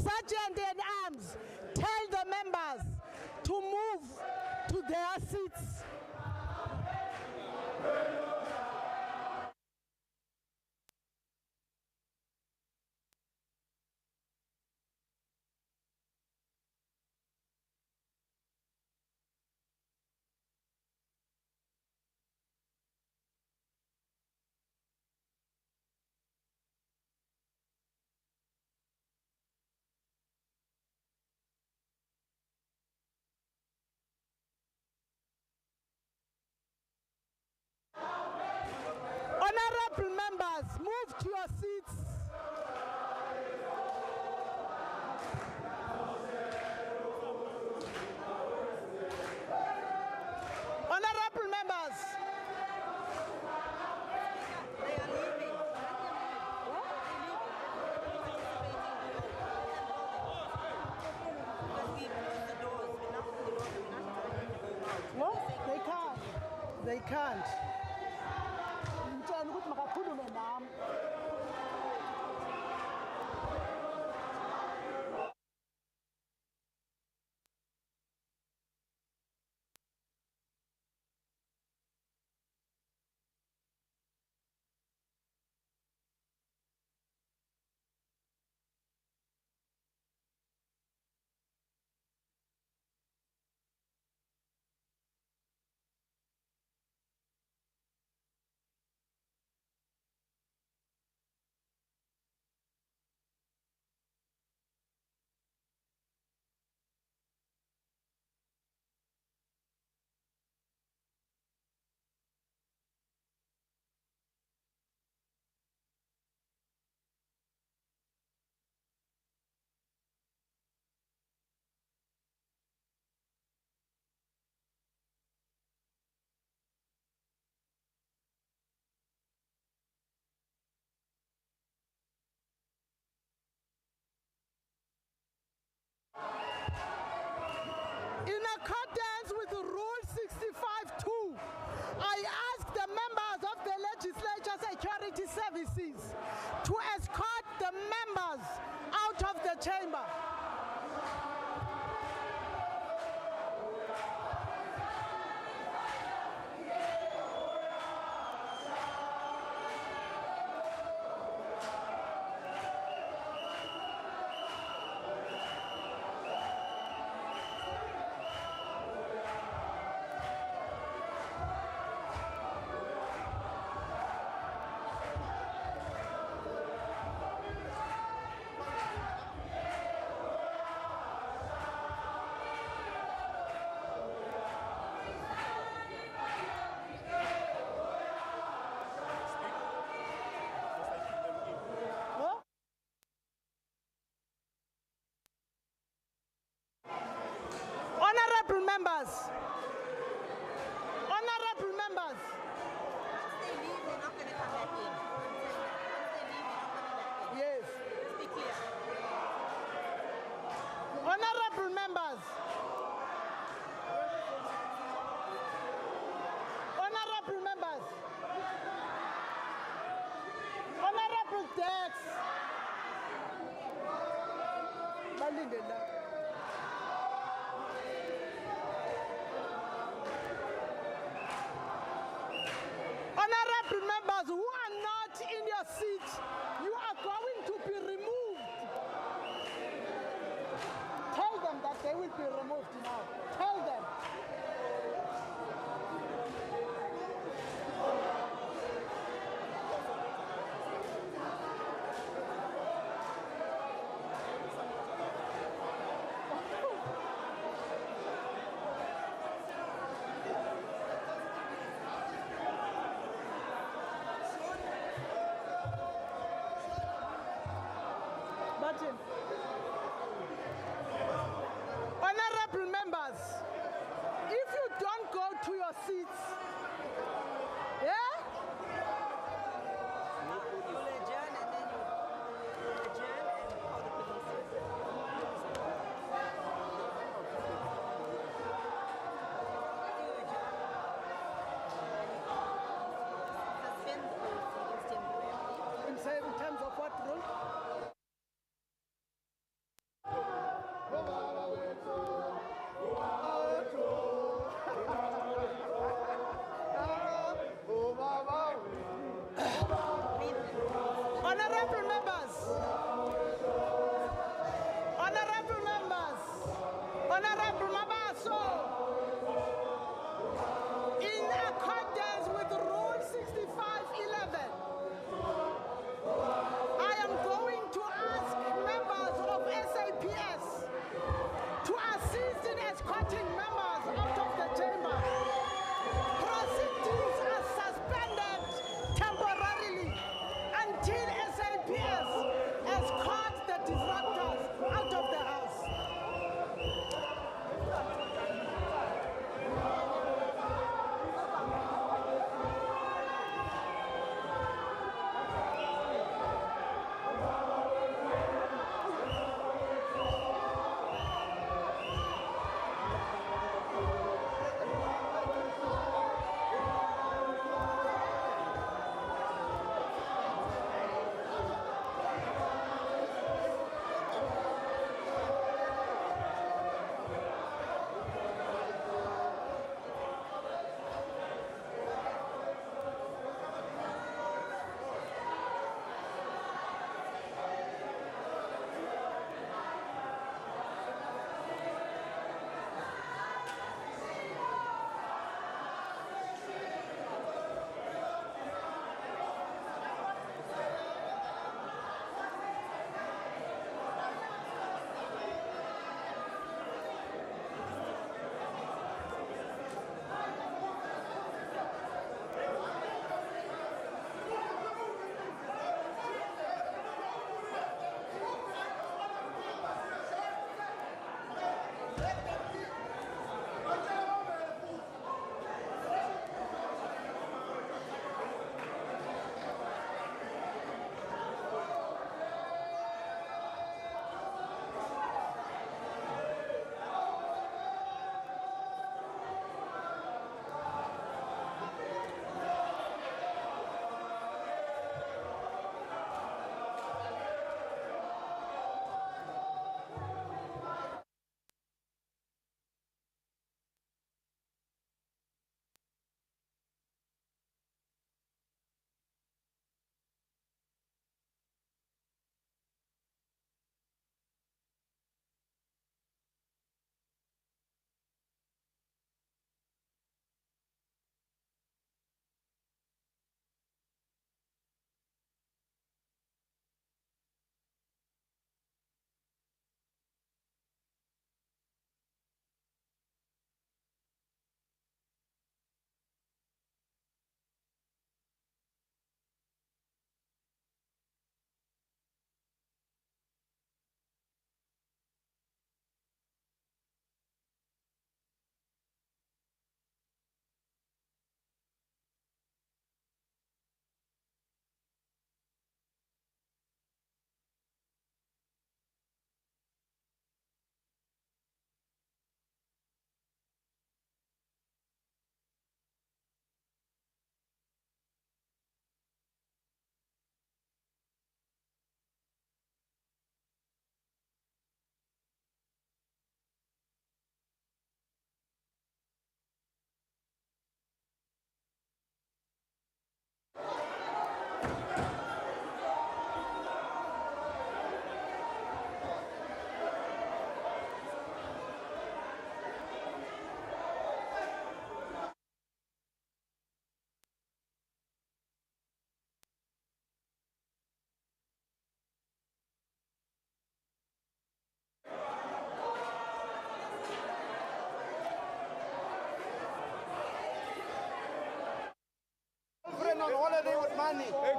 Sergeant in arms, tell the members to move to their seats. Honorable members, move to your seats. Honorable members. They are leaving. Because we close the doors. We're not the doors. We're not trying to go out. No, they can't. They can't. Ngitshela ukuthi makakhulume nami. In accordance with Rule 65(2), I ask the members of the Legislature Security Services to escort the members out of the chamber. Honorable members, honorable members, Once they leave, they're not going to come back in. Once they leave, they're not coming back in. yes, Let's be clear. honorable members, honorable members, honorable decks, honorable members who are not in your seat, you are going to be removed. Tell them that they will be removed now. Tell them. Martin. Honorable members, if you don't go to your seats, yeah? You'll adjourn and then you'll adjourn and call the police. Suspend the proceedings temporarily. In terms of what rule?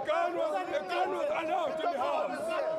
gun was allowed to the house.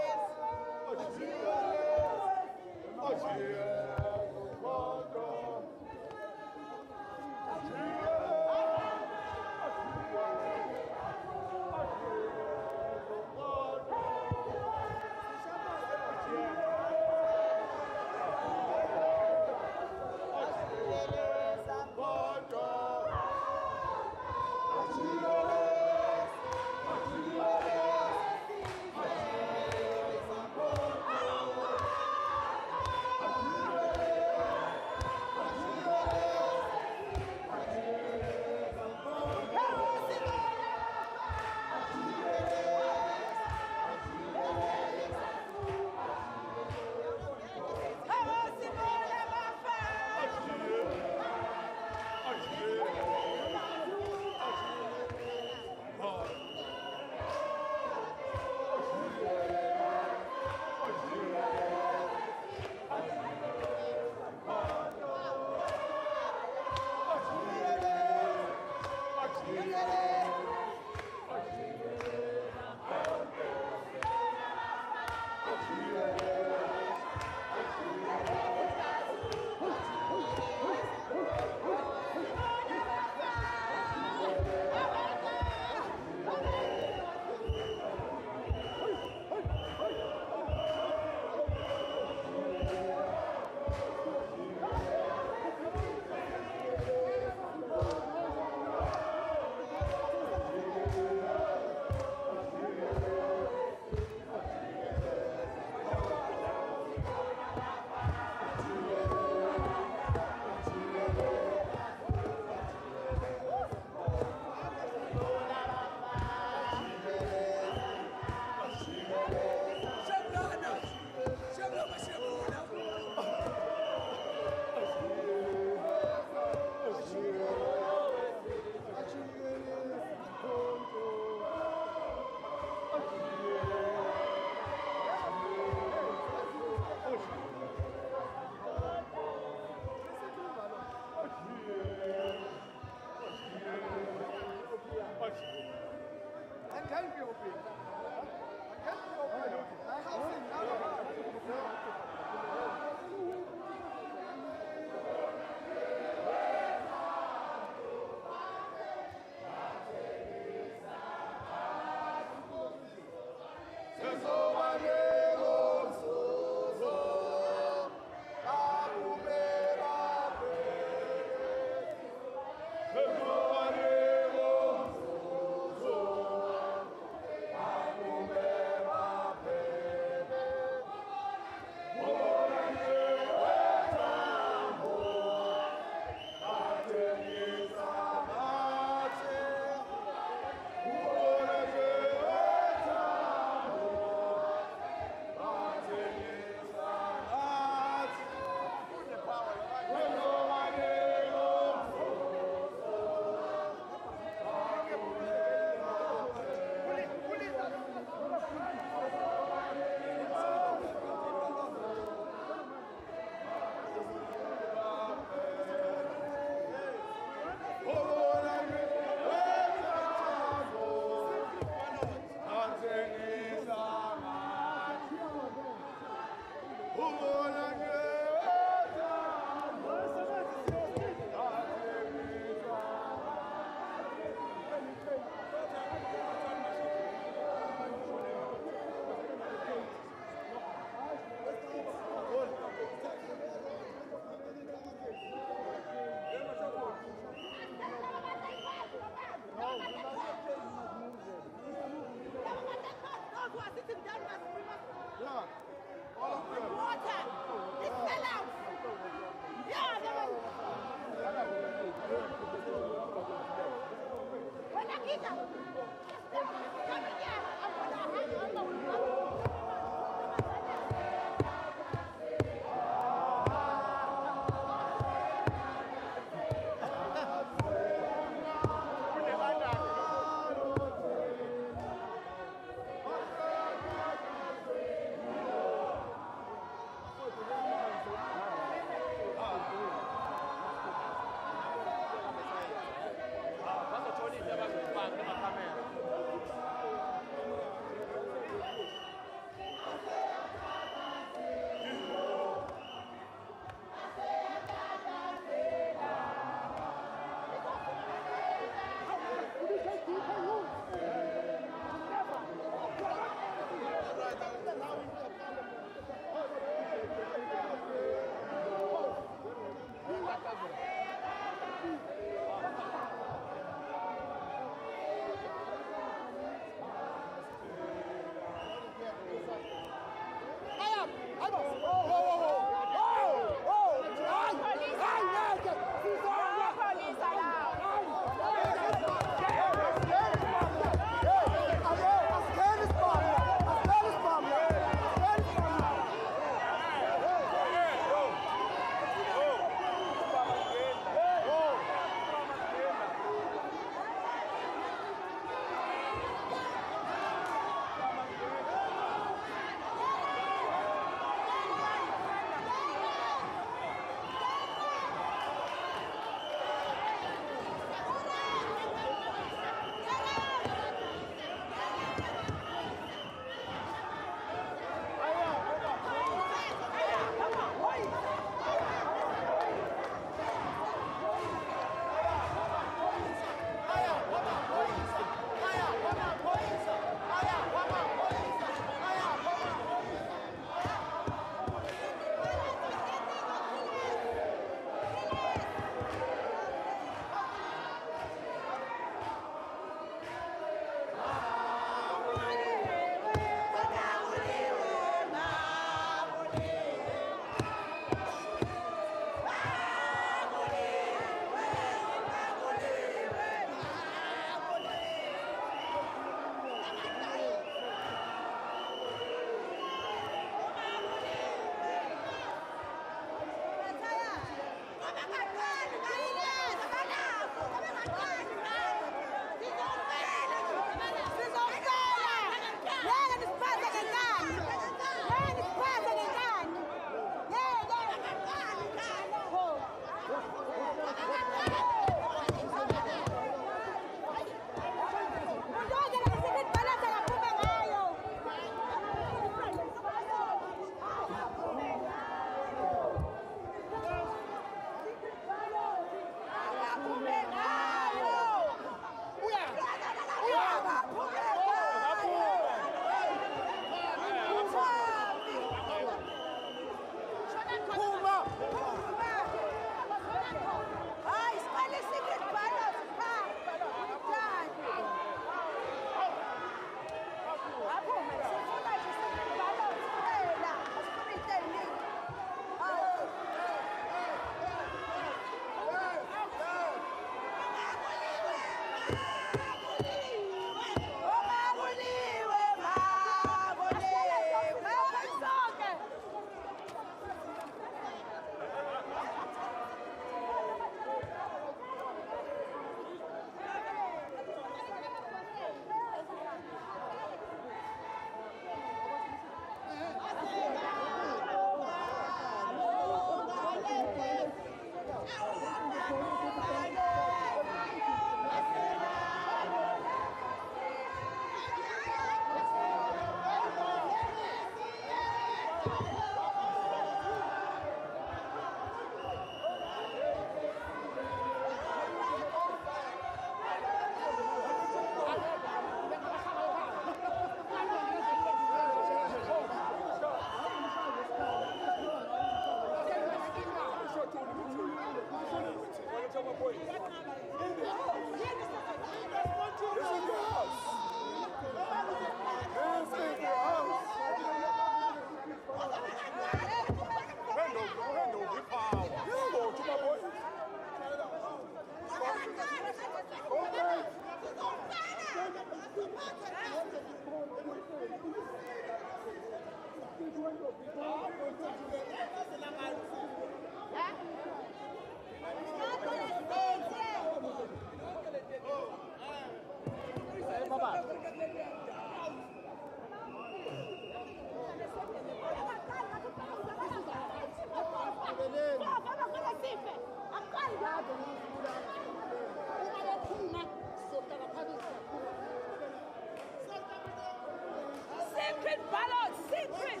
Secret ballot, secret.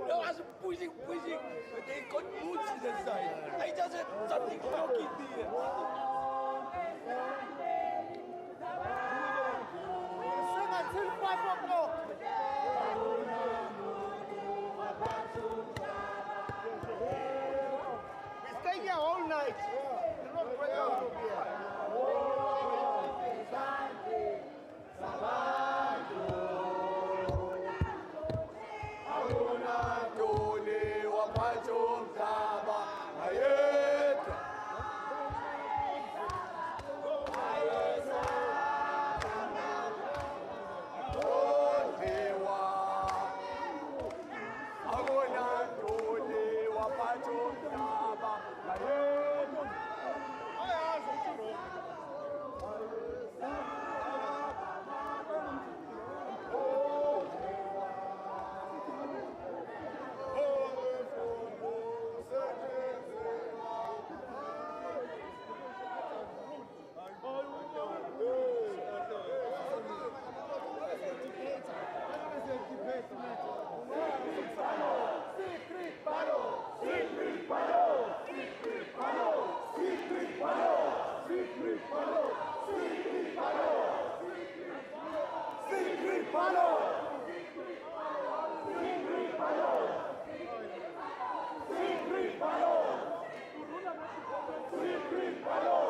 No, I was pushing, but they got boots in the side. I just had something talking there. Sing until 5 o'clock. We stay here all night. We're not break out of here. Secret ballot!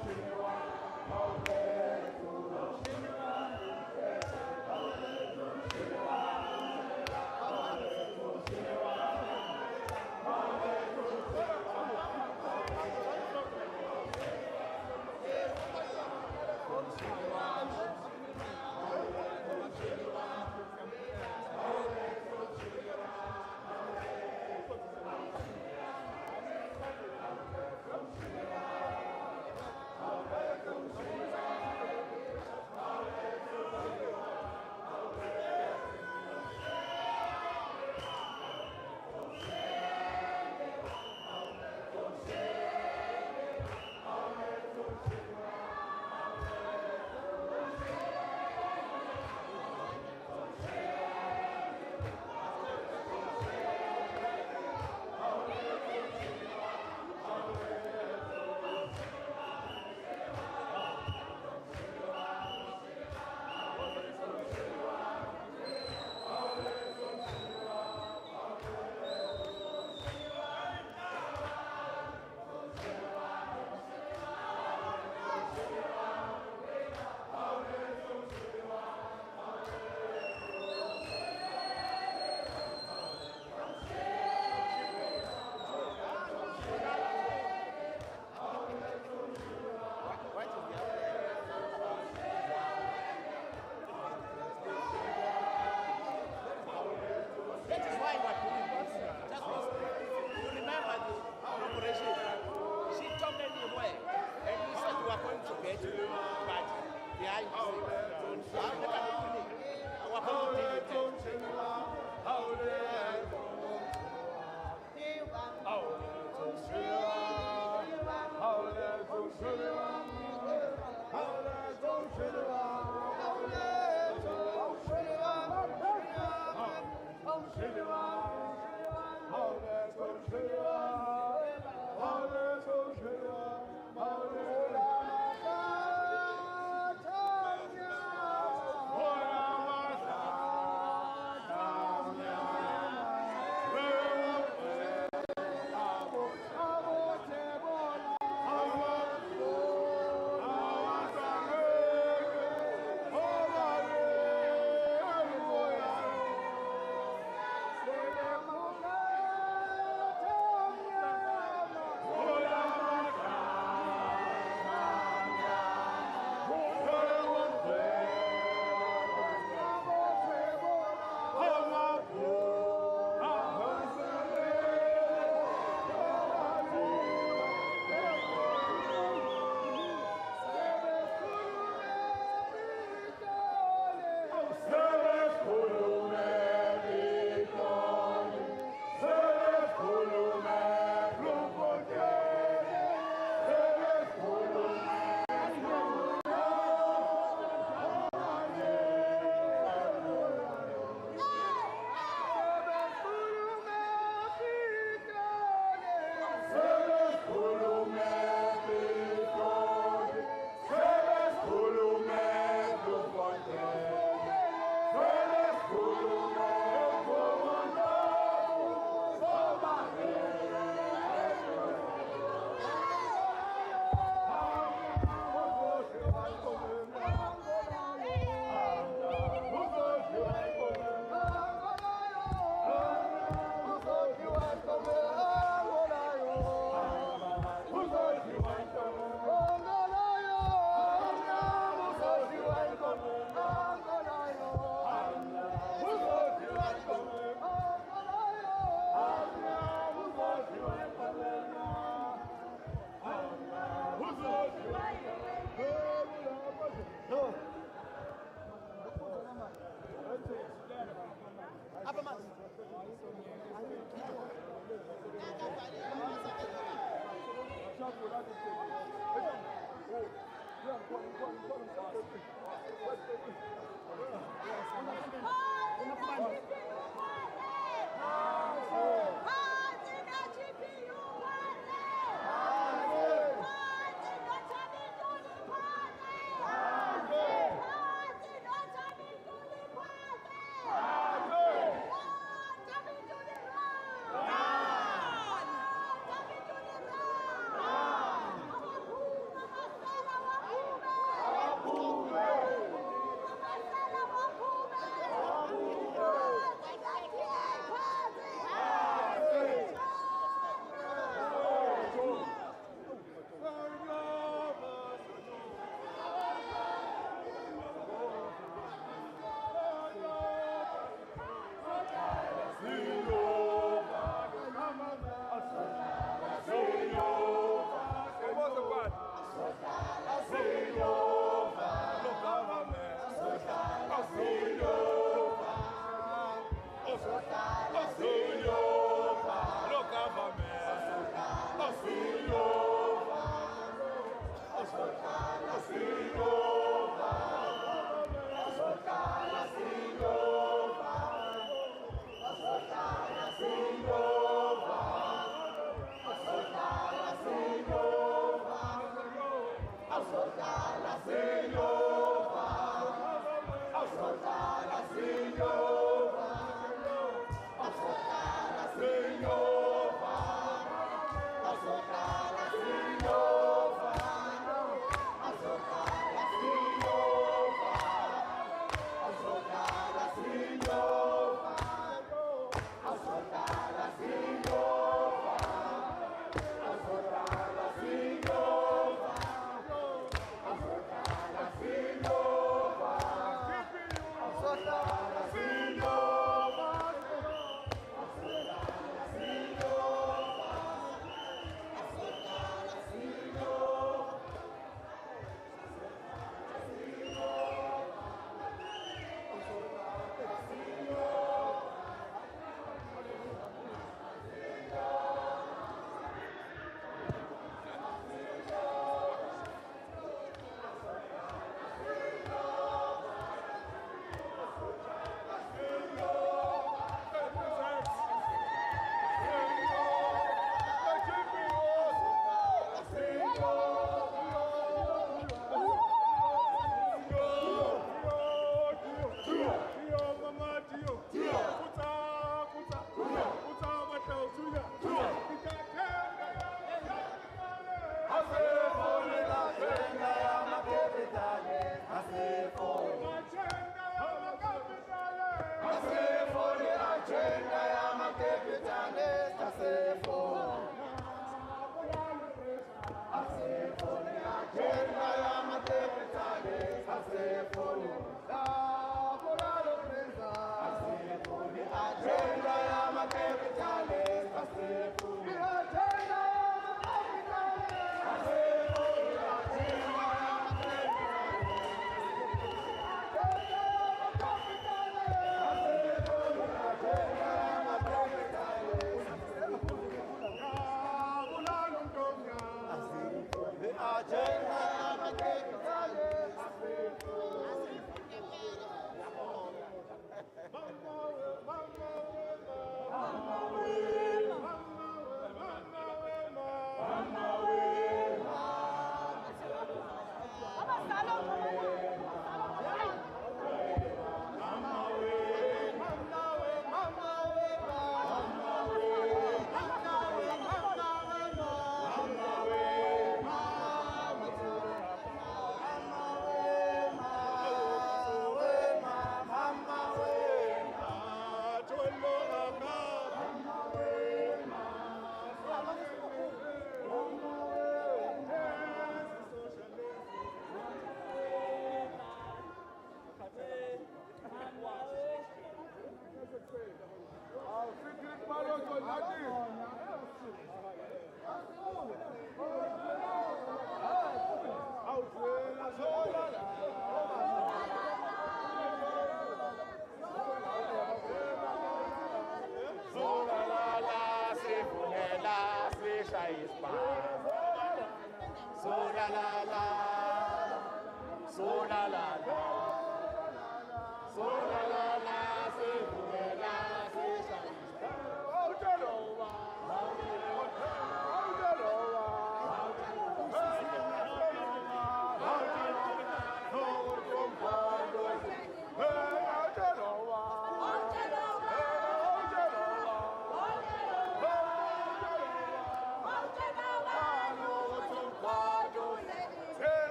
Confrontation.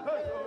Hey,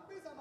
Speaker,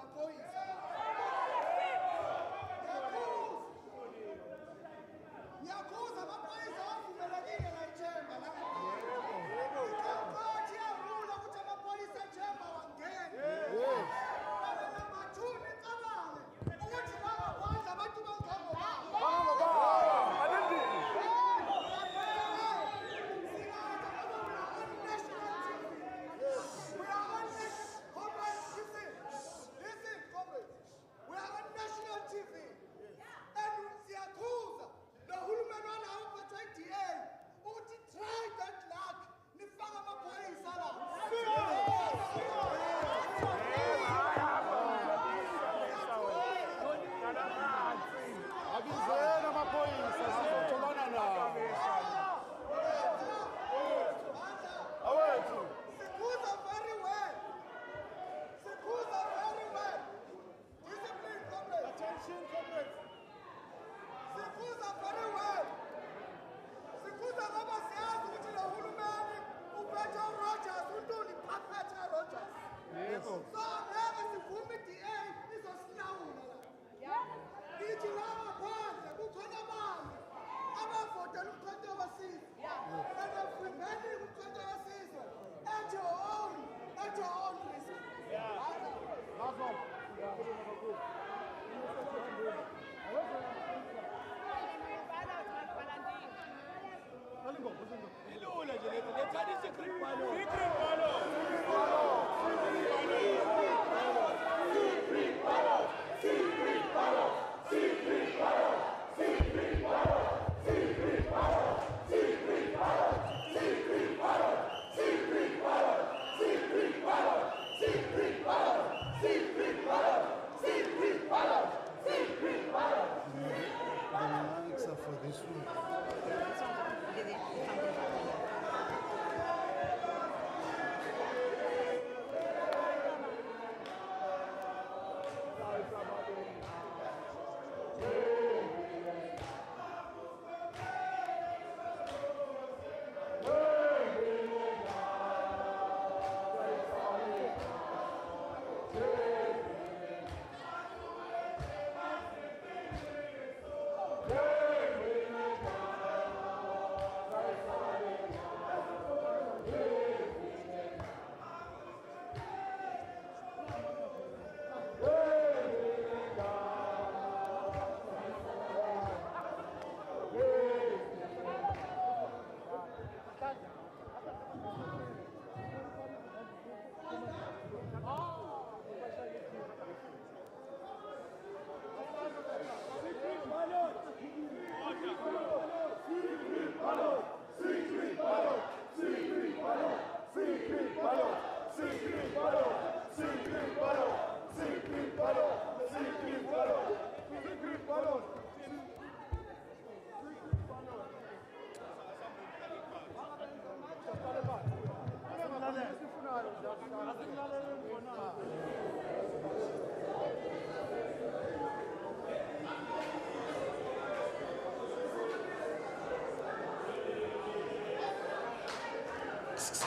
tasks.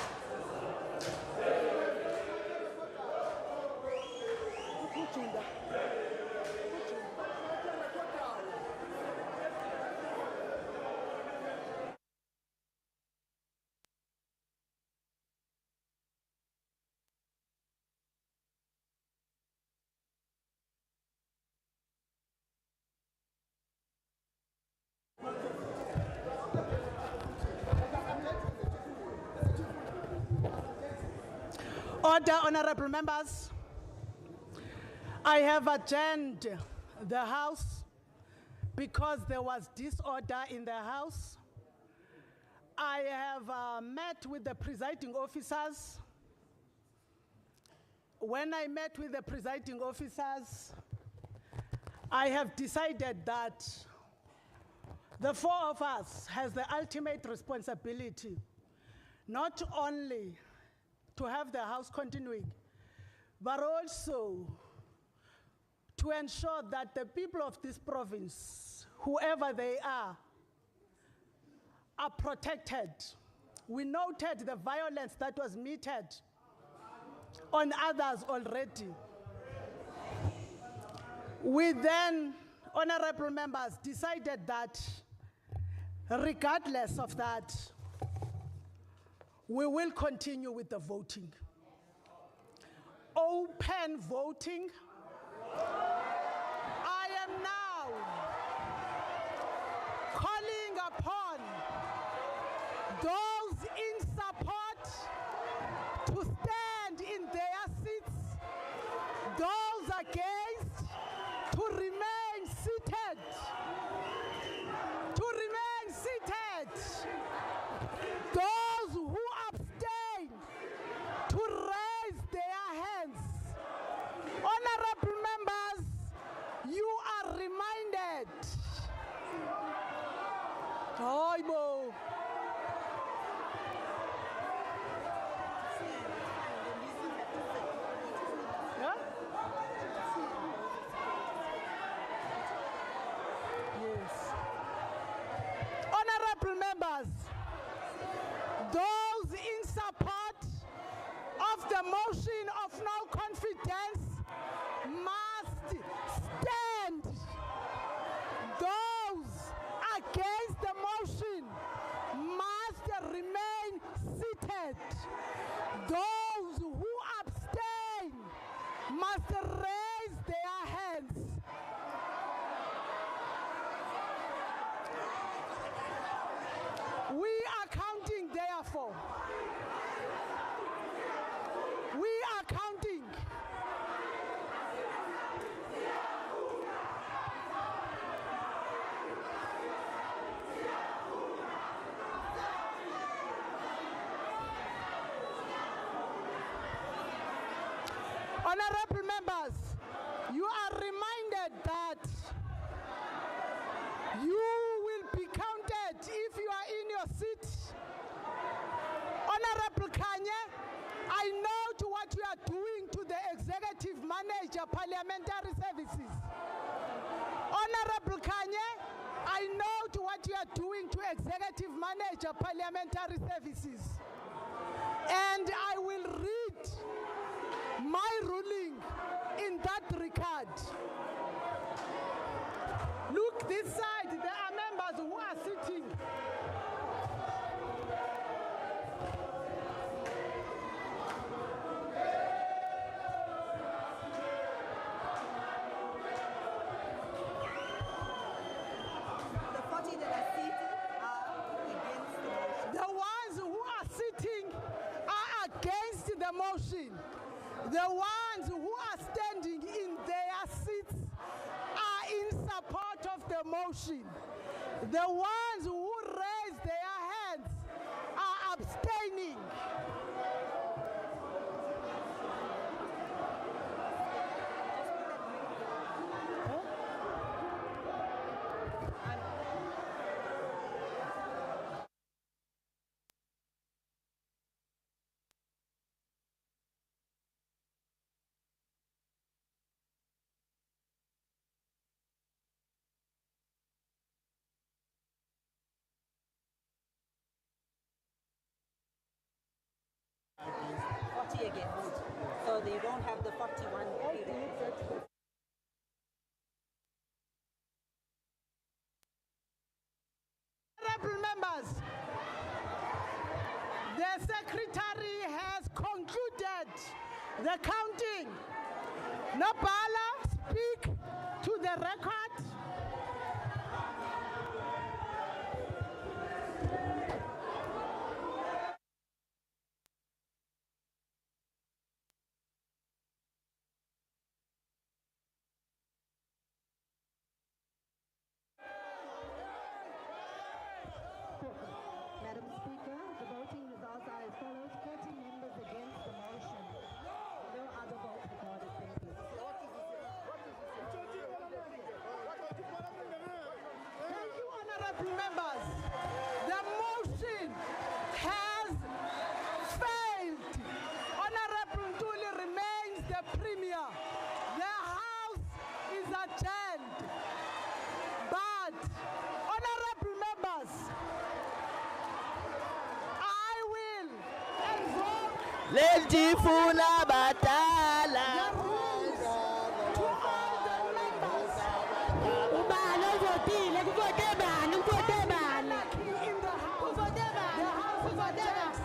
Order, honorable members. I have adjourned the House because there was disorder in the House. I have met with the presiding officers. When I met with the presiding officers, I have decided that the four of us has the ultimate responsibility, not only to have the House continuing, but also to ensure that the people of this province, whoever they are protected. We noted the violence that was meted on others already. We then, honorable members, decided that regardless of that, we will continue with the voting. Open voting. I am now calling upon those in support to stand in their seats, those against to remain seated. To remain seated. Those who abstain to raise their hands. Honorable members, you are reminded. Hoibo. Yeah? Yes. Honorable members, those in support of the motion of no confidence must stand. Those against the motion must remain seated. Those who abstain must raise their hands. We are counting, therefore. We are counting. Honorable members, you are reminded that you will be counted if you are in your seat. Honorable Kanye, I know to what you are doing to the executive manager parliamentary services. Honorable Kanye, I know to what you are doing to executive manager parliamentary services. And I will read my ruling in that regard. Look this side, there are members who are sitting. The 40 that are seated are against the motion. The ones who are sitting are against the motion. The ones who are standing in their seats are in support of the motion. The ones who raise their hands are abstaining. tear gas. So they don't have the 41 period. Honorable members, the secretary has concluded the counting. Nobala, speak to the record. Madam Speaker, the voting results are as follows. 40 members against the motion. No other votes recorded. Thank you. Thank you, honorable members. The motion has failed. Honorable Ntuli remains the premier. The House is adjourned. But, honorable members, I will invoke Lejifuna batala the rules to all the members Ubalo votile, kuvote bani, kuvote bani. in the House. The House is adjourned.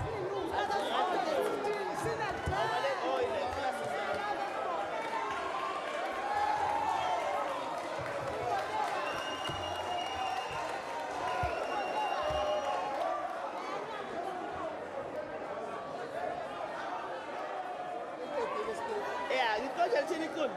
ya ngikoja chini kun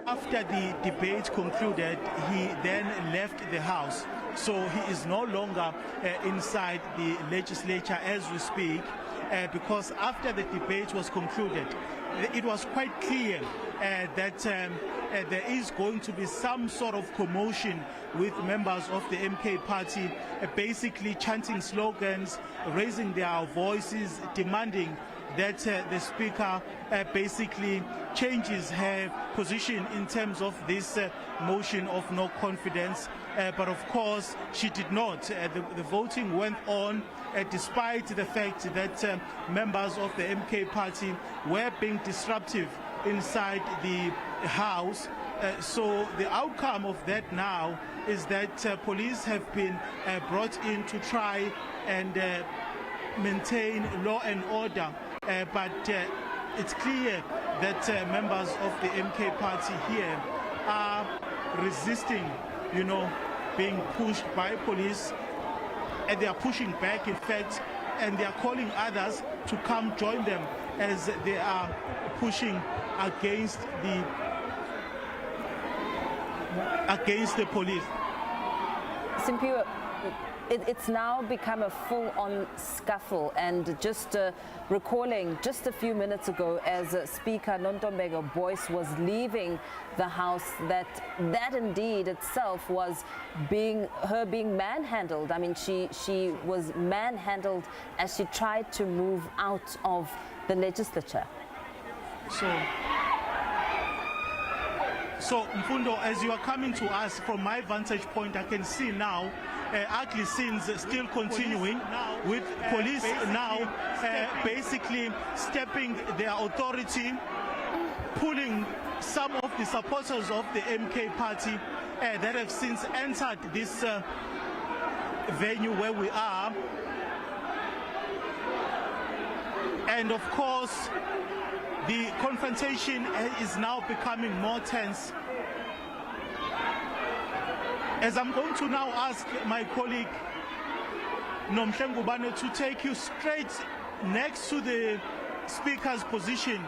After the debate concluded, he then left the House. So he is no longer inside the legislature as we speak, because after the debate was concluded, it was quite clear that there is going to be some sort of commotion with members of the MK party, basically chanting slogans, raising their voices, demanding that the speaker basically changes her position in terms of this motion of no confidence. But of course, she did not. The voting went on despite the fact that members of the MK party were being disruptive inside the House. So the outcome of that now is that police have been brought in to try and maintain law and order. But it's clear that members of the MK party here are resisting, you know, being pushed by police, and they are pushing back, in fact, and they are calling others to come join them as they are pushing against the police. Simpiwe, it's now become a full-on scuffle, and just recalling just a few minutes ago as Speaker Nontombeko Boyce was leaving the House, that indeed itself was being manhandled. I mean, she was manhandled as she tried to move out of the legislature. So Mkhonto, as you are coming to us, from my vantage point, I can see now ugly scenes still continuing, with police now basically stepping their authority, pulling some of the supporters of the MK party that have since entered this venue where we are. And of course, the confrontation is now becoming more tense. As I'm going to now ask my colleague Nomhlengubane to take you straight next to the speaker's position.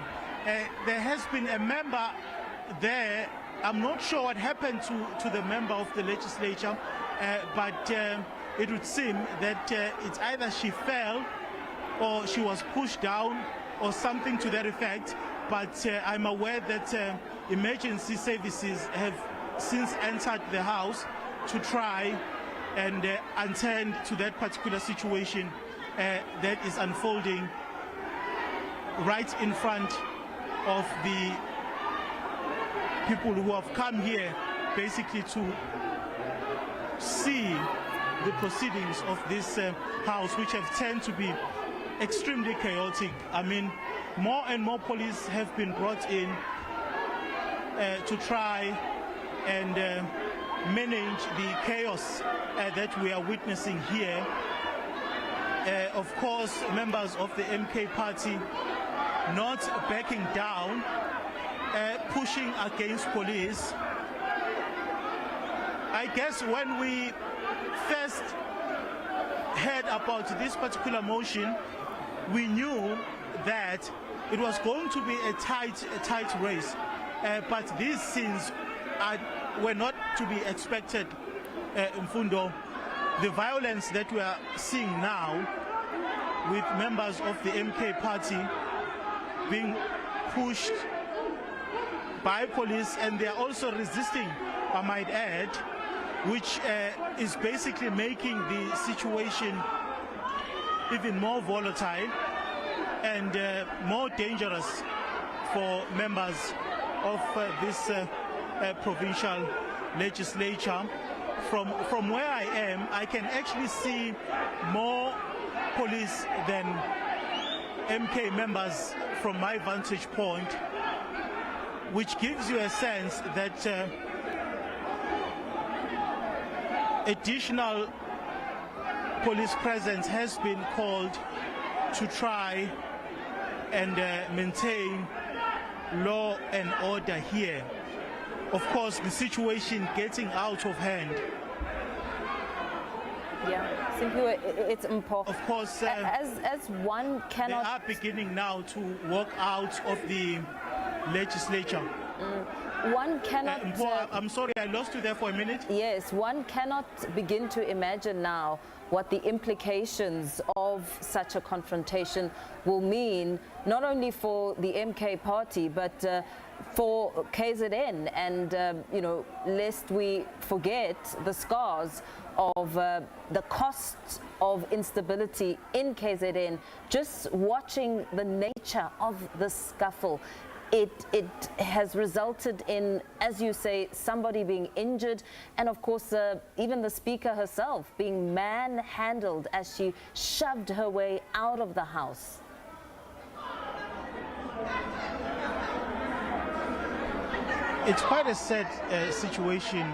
There has been a member there. I'm not sure what happened to the member of the legislature, but it would seem that it's either she fell or she was pushed down or something to that effect. But I'm aware that emergency services have since entered the House to try and attend to that particular situation that is unfolding right in front of the people who have come here basically to see the proceedings of this House, which have tended to be extremely chaotic. I mean, more and more police have been brought in to try and manage the chaos that we are witnessing here. Of course, members of the MK party not backing down, pushing against police, I guess when we first heard about this particular motion, we knew that it was going to be a tight race. But these scenes were not to be expected, Mfundo. The violence that we are seeing now with members of the MK party being pushed by police, and they are also resisting, I might add, which is basically making the situation even more volatile and more dangerous for members of this provincial legislature. From where I am, I can actually see more police than MK members from my vantage point, which gives you a sense that additional police presence has been called to try and maintain law and order here. Of course, the situation getting out of hand. Yeah, simply it's important. Of course, as one cannot. They are beginning now to walk out of the legislature. One cannot. I'm sorry, I lost you there for a minute. Yes, one cannot begin to imagine now what the implications of such a confrontation will mean, not only for the MK party, but for KZN, and you know, lest we forget the scars of the cost of instability in KZN. Just watching the nature of the scuffle, it has resulted in, as you say, somebody being injured, and of course even the speaker herself being manhandled as she shoved her way out of the house. It's quite a sad situation,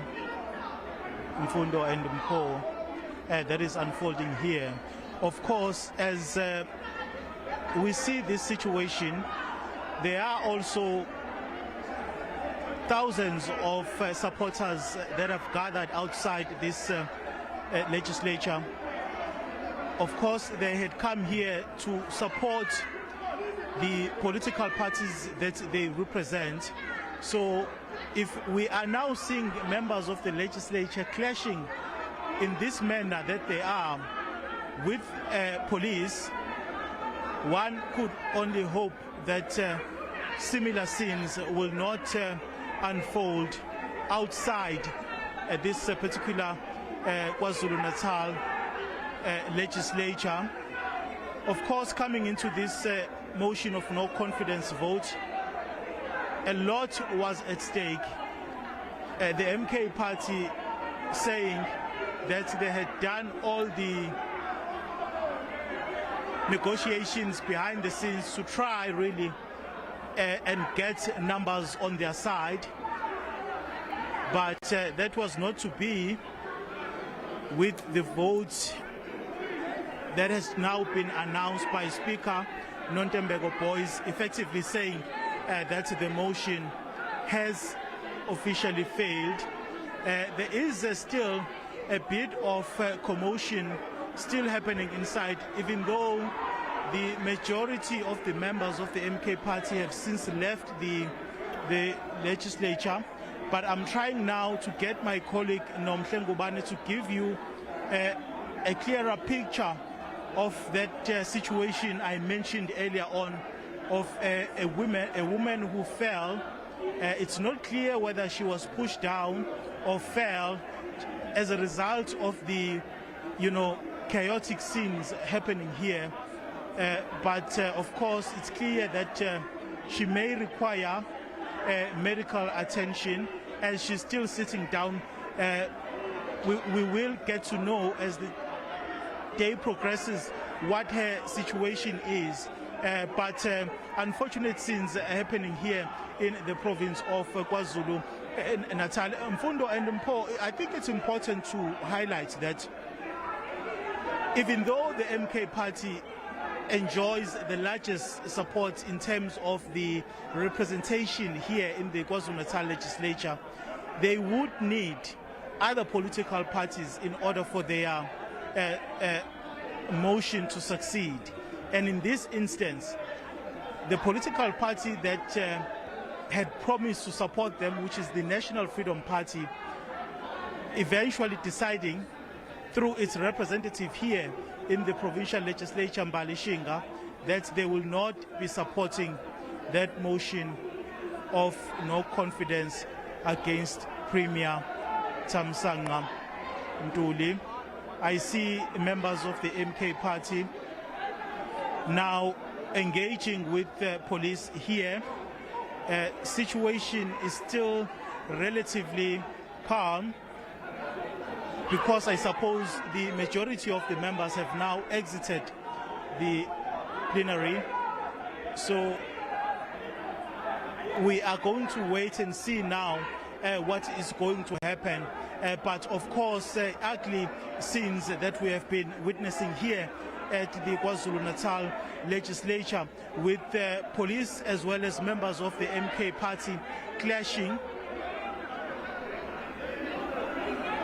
Mfundo and Mkho, that is unfolding here. Of course, as we see this situation, there are also thousands of supporters that have gathered outside this legislature. Of course, they had come here to support the political parties that they represent. So if we are now seeing members of the legislature clashing in this manner that they are with police, one could only hope that similar scenes will not unfold outside this particular KwaZulu-Natal legislature. Of course, coming into this motion of no confidence vote, a lot was at stake. The MK party saying that they had done all the negotiations behind the scenes to try really and get numbers on their side, but that was not to be, with the vote that has now been announced by Speaker Nontembeko Boyce, effectively saying that the motion has officially failed. There is still a bit of commotion still happening inside, even though the majority of the members of the MK party have since left the legislature. But I'm trying now to get my colleague Nomhle Ngubane to give you a clearer picture of that situation I mentioned earlier on, of a woman who fell. It's not clear whether she was pushed down or fell as a result of the, you know, chaotic scenes happening here. But of course, it's clear that she may require medical attention, and she's still sitting down. We will get to know as the day progresses what her situation is. But unfortunate scenes are happening here in the province of KwaZulu-Natal. Mfundo and Mpo, I think it's important to highlight that even though the MK party enjoys the largest support in terms of the representation here in the KwaZulu-Natal legislature, they would need other political parties in order for their motion to succeed. And in this instance, the political party that had promised to support them, which is the National Freedom Party, eventually deciding through its representative here in the provincial legislature, Mbali Shinga, that they will not be supporting that motion of no confidence against Premier Thami Ntuli. I see members of the MK party now engaging with the police here. Situation is still relatively calm because I suppose the majority of the members have now exited the plenary. So we are going to wait and see now what is going to happen. But of course, ugly scenes that we have been witnessing here at the KwaZulu-Natal legislature, with police as well as members of the MK party clashing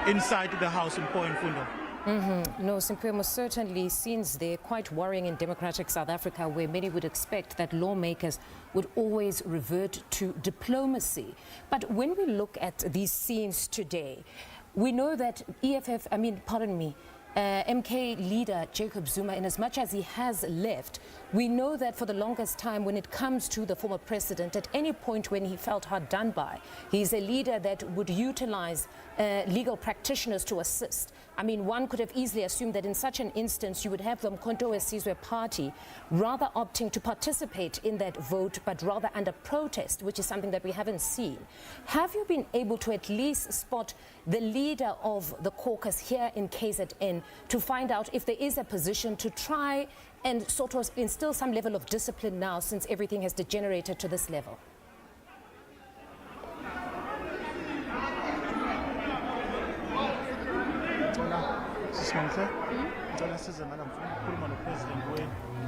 inside the house in uMkhonto. No, Simpiwe, most certainly scenes there quite worrying in democratic South Africa, where many would expect that lawmakers would always revert to diplomacy. But when we look at these scenes today, we know that MK leader Jacob Zuma, in as much as he has left, we know that for the longest time, when it comes to the former president, at any point when he felt hard done by, he's a leader that would utilize legal practitioners to assist. I mean, one could have easily assumed that in such an instance, you would have the uMkhonto Sizwe Party rather opting to participate in that vote, but rather under protest, which is something that we haven't seen. Have you been able to at least spot the leader of the caucus here in KZN to find out if there is a position to try and sort of instill some level of discipline now, since everything has degenerated to this level?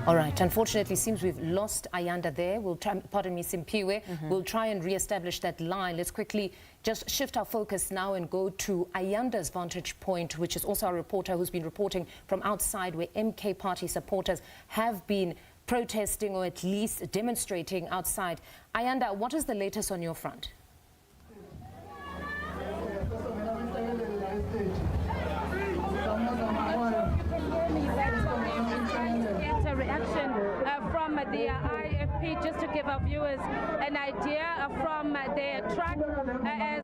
All right. Unfortunately, it seems we've lost Ayanda there. We'll try, pardon me, Simpiwe. We'll try and re-establish that line. Let's quickly just shift our focus now and go to Ayanda's vantage point, which is also our reporter who's been reporting from outside, where MK party supporters have been protesting or at least demonstrating outside. Ayanda, what is the latest on your front? From the IFP, just to give our viewers an idea from their truck as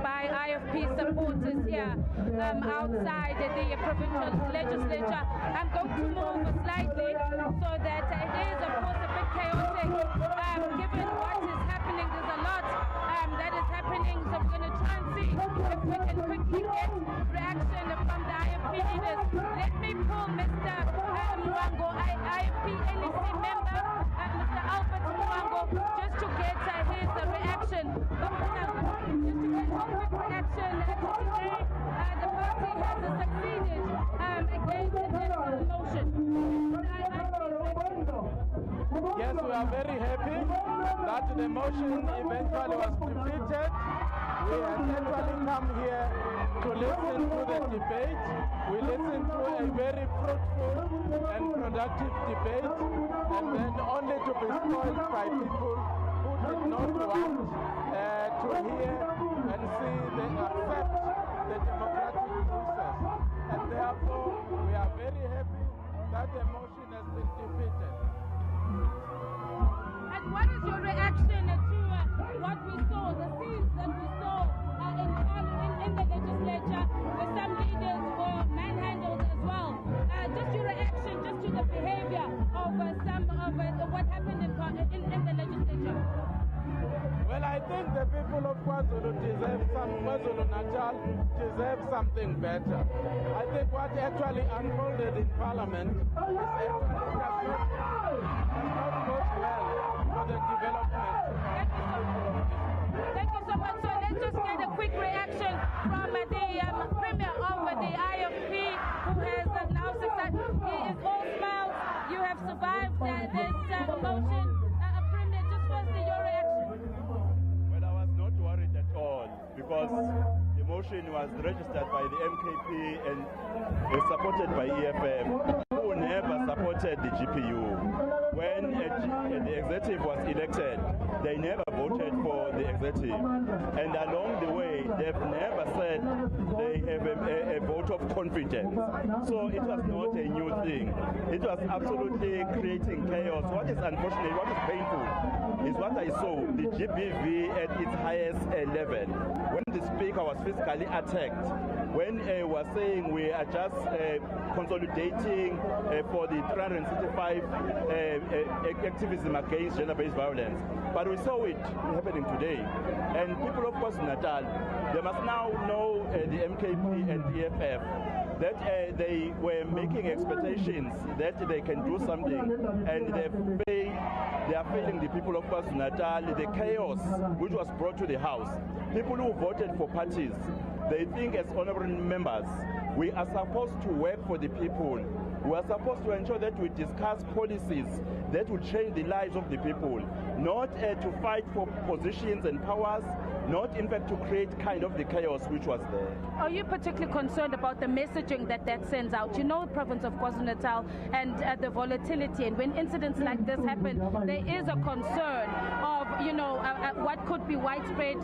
by IFP supporters here outside the provincial legislature. I'm going to move slightly so that it is, of course, a bit chaotic given what is happening. There's a lot that is happening, so we're going to try and see if we can quickly get reaction from the IFP leaders. Let me pull Mr. Mwango, IFP NEC member, Mr. Albert Mwango, just to get his reaction. Quick reaction today. The party has succeeded against this motion. Yes, we are very happy that the motion eventually was defeated. We have actually come here to listen to the debate. We listened to a very fruitful and productive debate, and then only to be spoiled by people who did not want to hear and see they accept the democratic process. And therefore, we are very happy that the motion has been defeated. And what is your reaction to what we saw, the scenes that we saw in the legislature, where some leaders were manhandled as well? Just your reaction just to the behavior of some of what happened in the legislature? Well, I think the people of KwaZulu-Natal deserve something better. I think what actually unfolded in Parliament is actually not good well for the development. Thank you so much. So let's just get a quick reaction from the Premier of the IFP, who has now succeeded. He is all smiles. You have survived this motion. Premier, just firstly your reaction. Well, I was not worried at all, because motion was registered by the MKP and supported by EFF, who never supported the GPU. When the executive was elected, they never voted for the executive. And along the way, they've never said they have a vote of confidence. So it was not a new thing. It was absolutely creating chaos. What is unfortunate, what is painful, is what I saw, the GBV at its highest level. When the speaker was physically attacked, when he was saying we are just consolidating for the 365 activism against gender-based violence. But we saw it happening today. And people of KwaZulu-Natal, they must now know the MKP and EFF that they were making expectations that they can do something, and they are failing the people of KwaZulu-Natal. The chaos which was brought to the House, people who voted for parties, they think as honorable members, we are supposed to work for the people. We are supposed to ensure that we discuss policies that will change the lives of the people, not to fight for positions and powers, not in fact to create kind of the chaos which was there. Are you particularly concerned about the messaging that sends out? You know the province of KwaZulu-Natal and the volatility, and when incidents like this happen, there is a concern of, what could be widespread,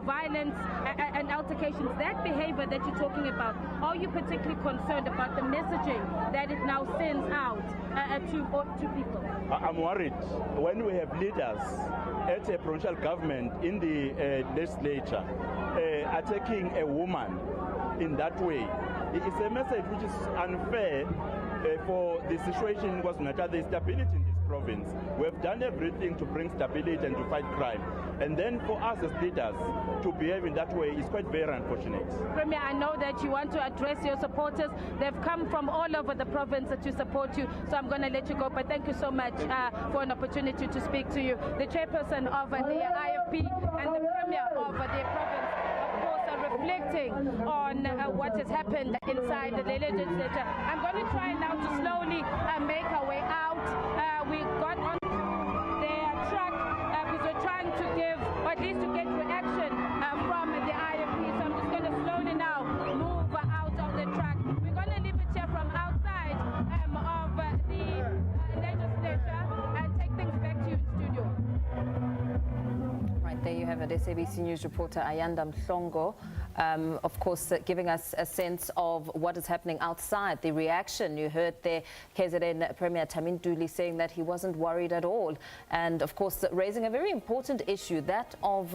violence and altercations. That behavior that you're talking about, are you particularly concerned about the messaging that it now sends out to people? I'm worried when we have leaders at a provincial government in the legislature attacking a woman in that way. It's a message which is unfair for the situation in KwaZulu-Natal, the stability in this province. We have done everything to bring stability and to fight crime. And then for us as leaders to behave in that way is quite very unfortunate. Premier, I know that you want to address your supporters. They've come from all over the province to support you, so I'm going to let you go. But thank you so much for an opportunity to speak to you. The chairperson of the IFP and the Premier of the province, of course, are reflecting on what has happened inside the legislature. I'm going to try now to slowly make our way out. We got onto their truck because we're trying to give, or at least to get reaction from the IFP. So I'm just going to slowly now move out of the truck. We're going to leave it here from outside of the legislature and take things back to you in studio. Right, there you have it, SABC News reporter Ayanda Mhlongo, of course, giving us a sense of what is happening outside. The reaction you heard there, KZN Premier Thami Ntuli saying that he wasn't worried at all, and of course raising a very important issue, that of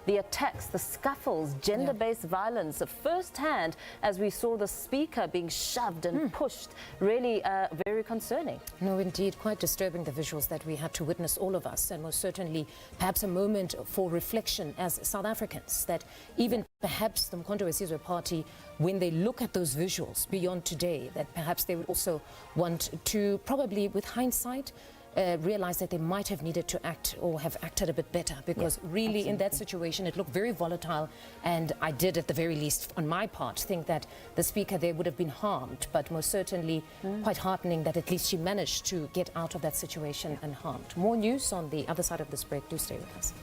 the attacks, the scuffles, gender-based violence, firsthand, as we saw the speaker being shoved and pushed. Really very concerning. No, indeed, quite disturbing, the visuals that we had to witness, all of us, and most certainly perhaps a moment for reflection as South Africans, that even perhaps the uMkhonto Sizwe Party, when they look at those visuals beyond today, that perhaps they would also want to, probably with hindsight, realize that they might have needed to act or have acted a bit better, because really in that situation it looked very volatile, and I did at the very least on my part think that the speaker there would have been harmed, but most certainly quite heartening that at least she managed to get out of that situation unharmed. More news on the other side of this break. Do stay with us.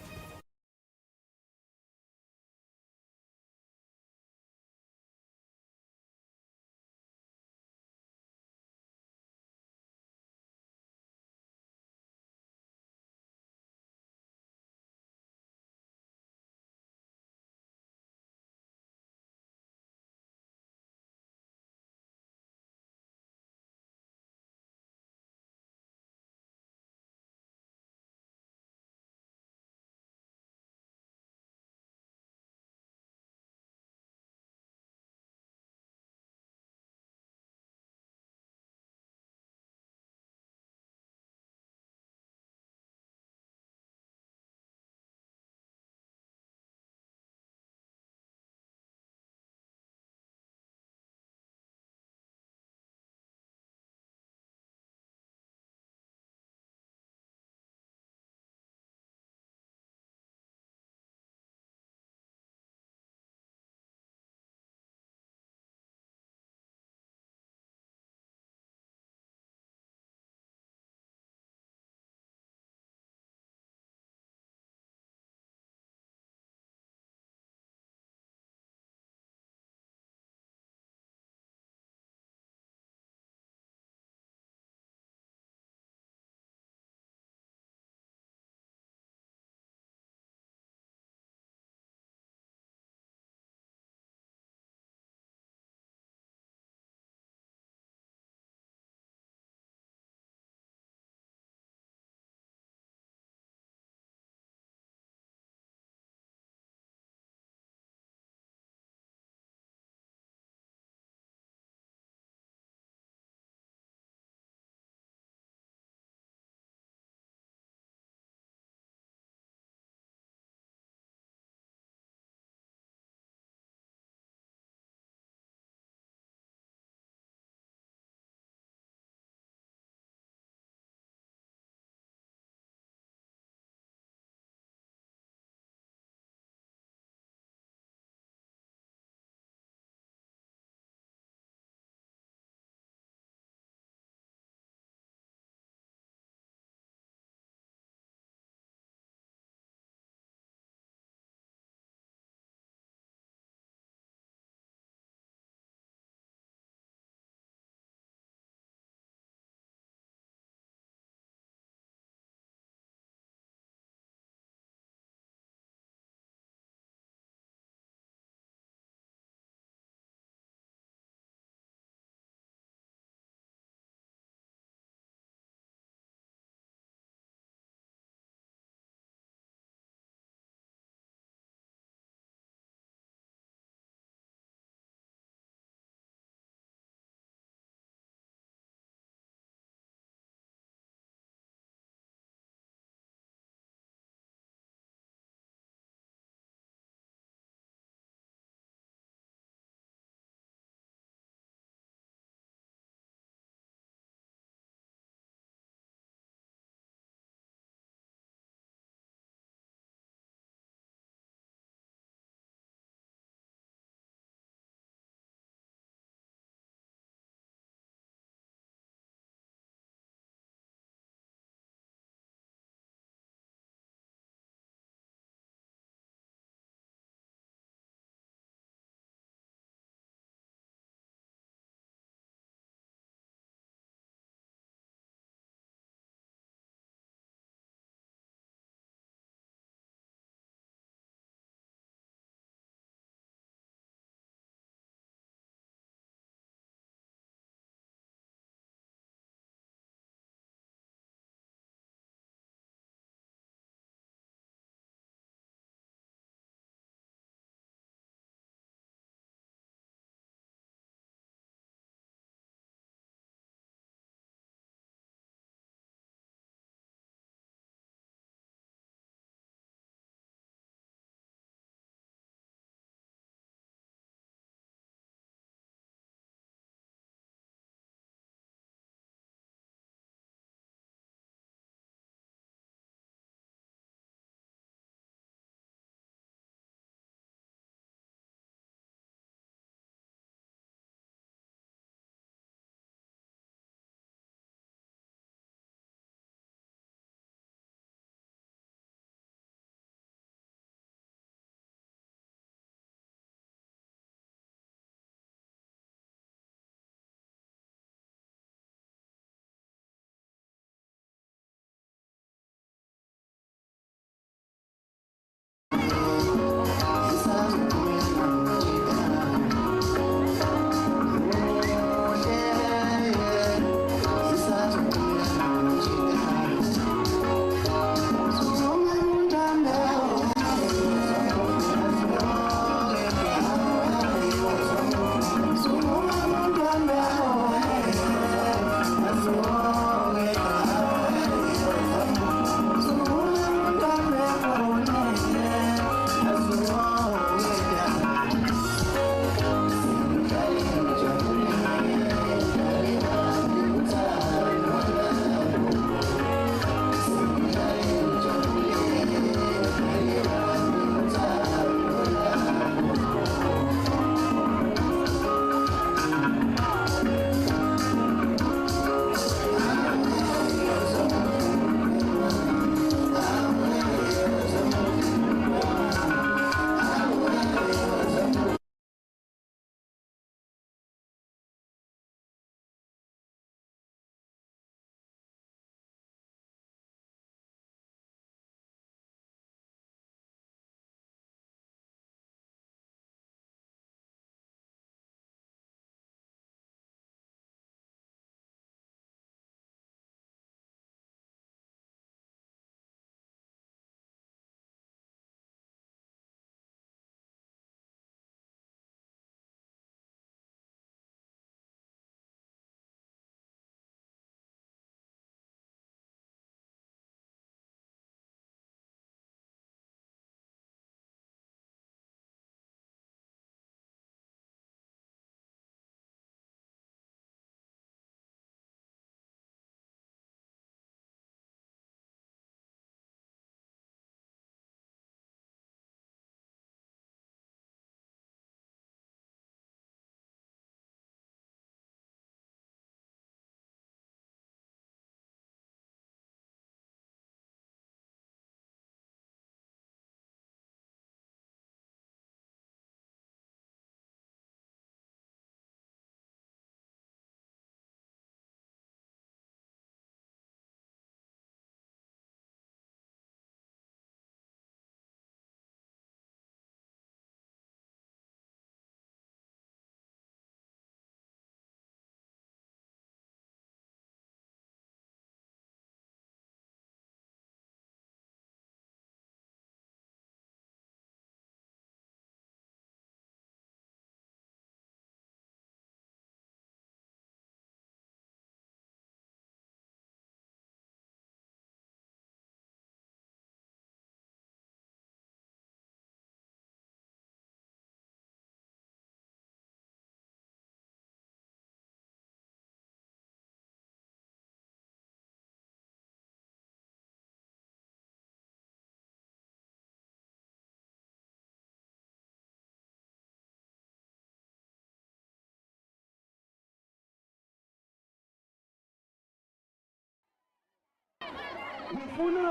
ngifuna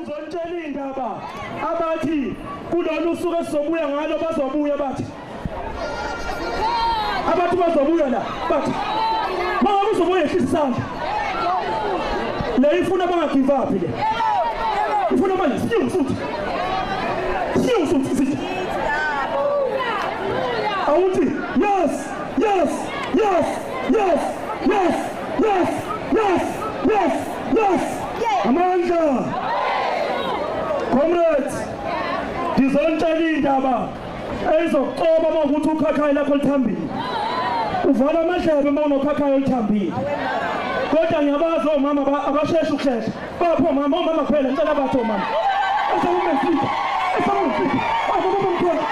uzontshela indaba abathi kulolu suku esizobuya ngalo bazobuya bathi abantu bazobuya la bathi mama uzobuya ehlisa isandla le ifuna bangagive up le ifuna manje siyo futhi awuthi yes yes yes yes yes yes yes yes yes amandla comrades ndizontshela indaba ezokucoba uma ukuthi ukhakhayi lakho lithambile uvala amadlebe uma unokhakhayi olithambile kodwa ngiyabazi omama abasheshe ukushesha bapho omama kuphela ngicela bathi omama esawumefika ababamkhona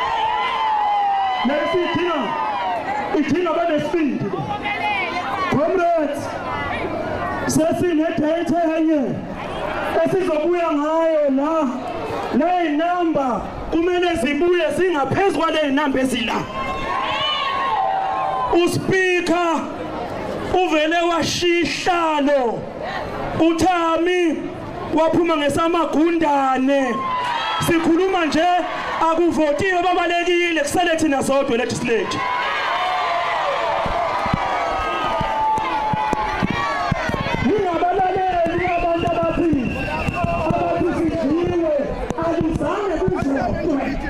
idinga banesibindi comrades sesinedate enye esizobuya ngayo la ley'namba kumele zibuye zingaphezu kwaley'namba ezila uSpeaker uvele washihlalo uThami waphuma ngesamagundane sikhuluma nje akuvotiwe babalekile kusele thina sodwa legislature ningabalaleli abantu abathi sidliwe alizange kunjani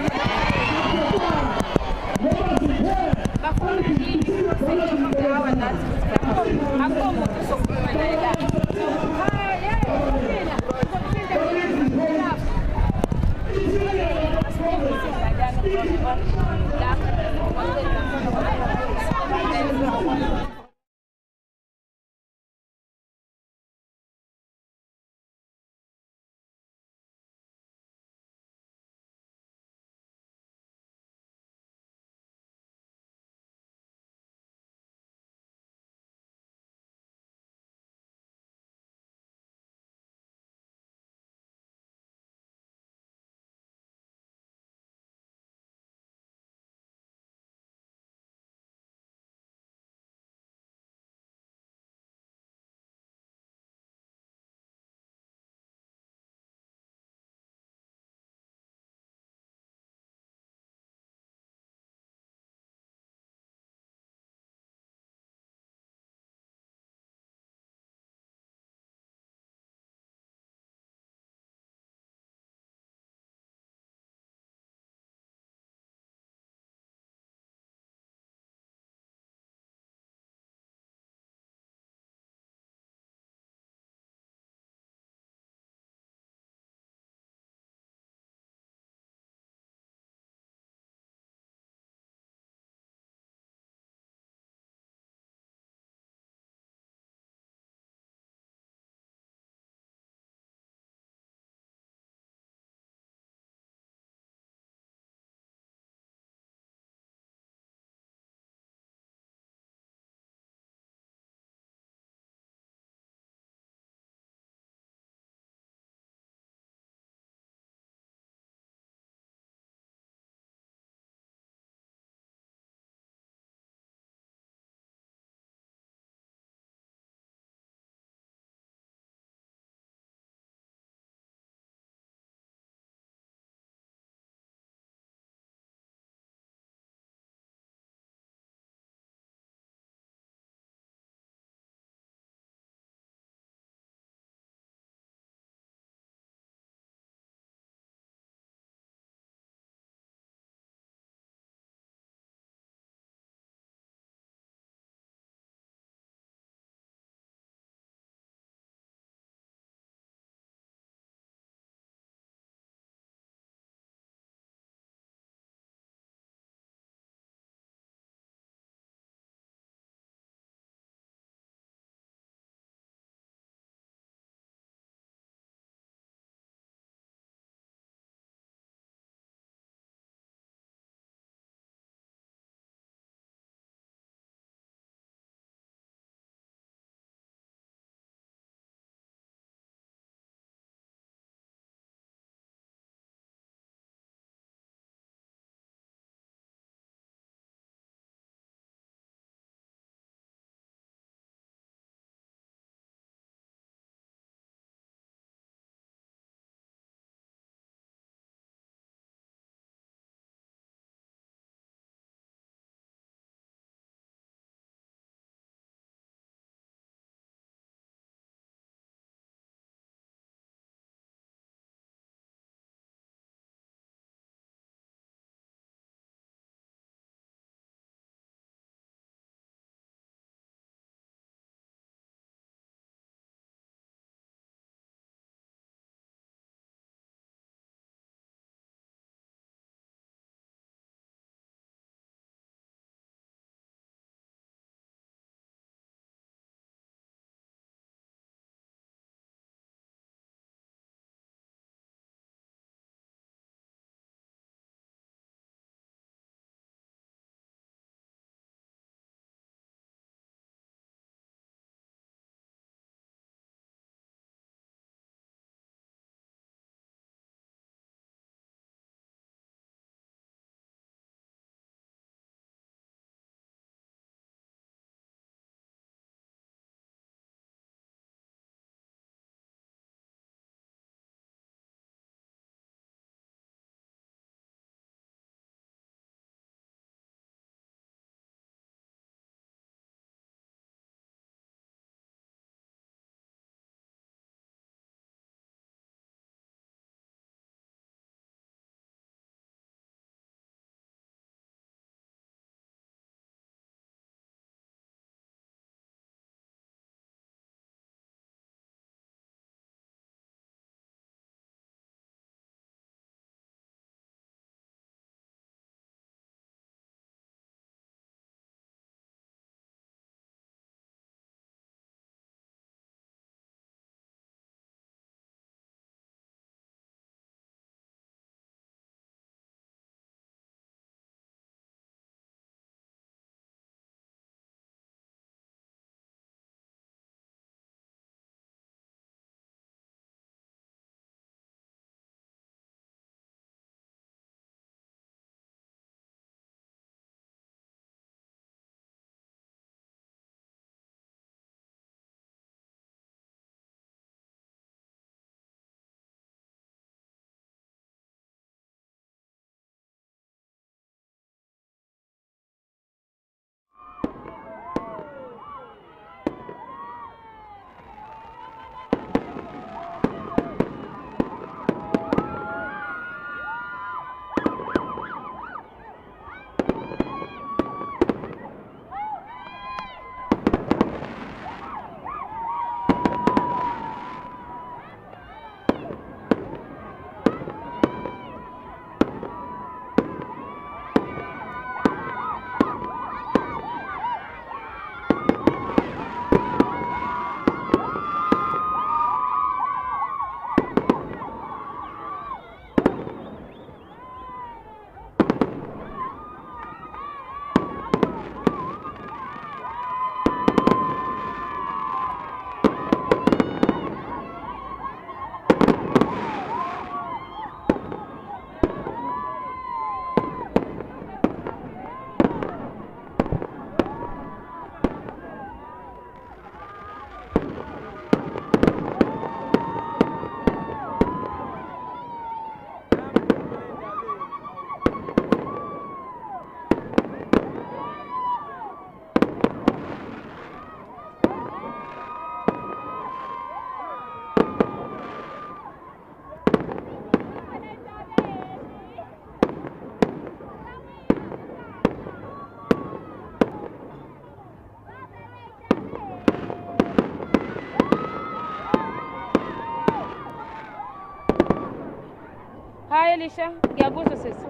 Elisha, ngiyabuzwa sisi.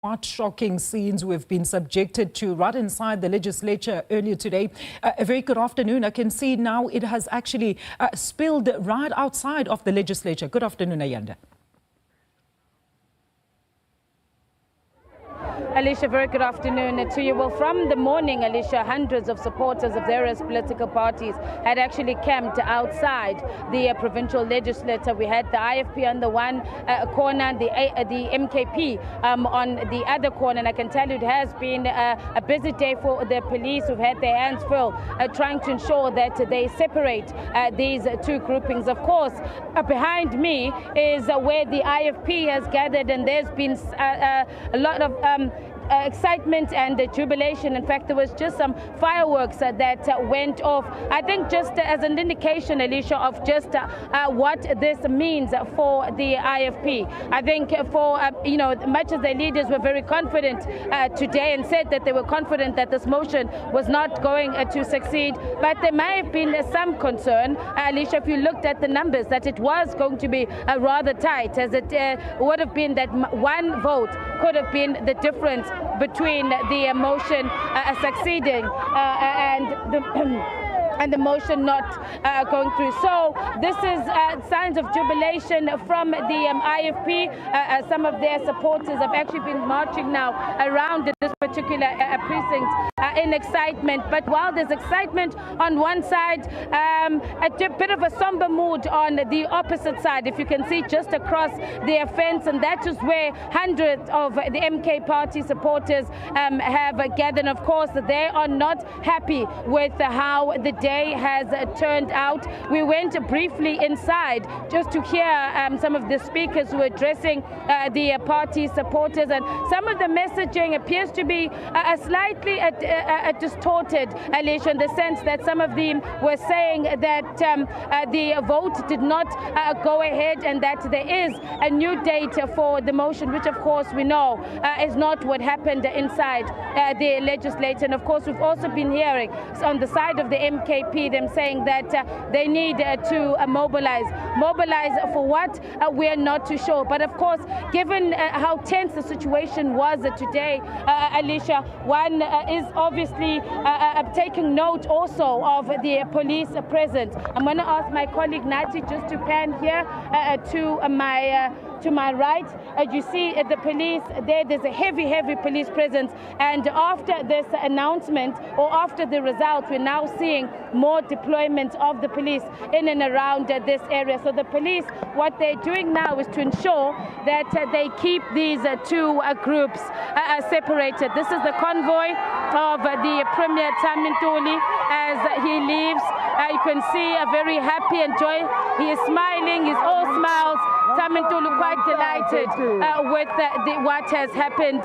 What shocking scenes we've been subjected to right inside the legislature earlier today. A very good afternoon. I can see now it has actually spilled right outside of the legislature. Good afternoon, Ayanda. Alicia, very good afternoon to you. Well, from the morning, Alicia, hundreds of supporters of various political parties had actually camped outside the provincial legislature. We had the IFP on the one corner, the MKP on the other corner. And I can tell you it has been a busy day for the police who've had their hands full trying to ensure that they separate these two groupings. Of course, behind me is where the IFP has gathered, and there's been a lot of excitement and jubilation. In fact, there was just some fireworks that went off. I think just as an indication, Alicia, of just what this means for the IFP. I think for, much as the leaders were very confident today and said that they were confident that this motion was not going to succeed, but there may have been some concern, Alicia, if you looked at the numbers, that it was going to be rather tight, as it would have been that one vote could have been the difference between the motion succeeding and the motion not going through. So this is signs of jubilation from the IFP. Some of their supporters have actually been marching now around this particular precinct in excitement. But while there's excitement on one side, a bit of a somber mood on the opposite side, if you can see just across the fence, and that is where hundreds of the MK Party supporters have gathered. Of course, they are not happy with how the day has turned out. We went briefly inside just to hear some of the speakers who were addressing the party supporters, and some of the messaging appears to be slightly distorted, Alicia, in the sense that some of them were saying that the vote did not go ahead and that there is a new date for the motion, which of course we know is not what happened inside the legislature. And of course we've also been hearing on the side of the MKP them saying that they need to mobilize for what, we're not too sure. But of course, given how tense the situation was today, Alicia, one is obviously taking note also of the police presence. I'm going to ask my colleague Nati just to pan here to my right. As you see the police there's a heavy police presence, and after this announcement or after the results, we're now seeing more deployment of the police in and around this area. So the police, what they're doing now is to ensure that they keep these two groups separated. This is the convoy of the Premier Thami Ntuli as he leaves. You can see a very happy and joy. He is smiling, he's all smiles. Thami Ntuli quite delighted with what has happened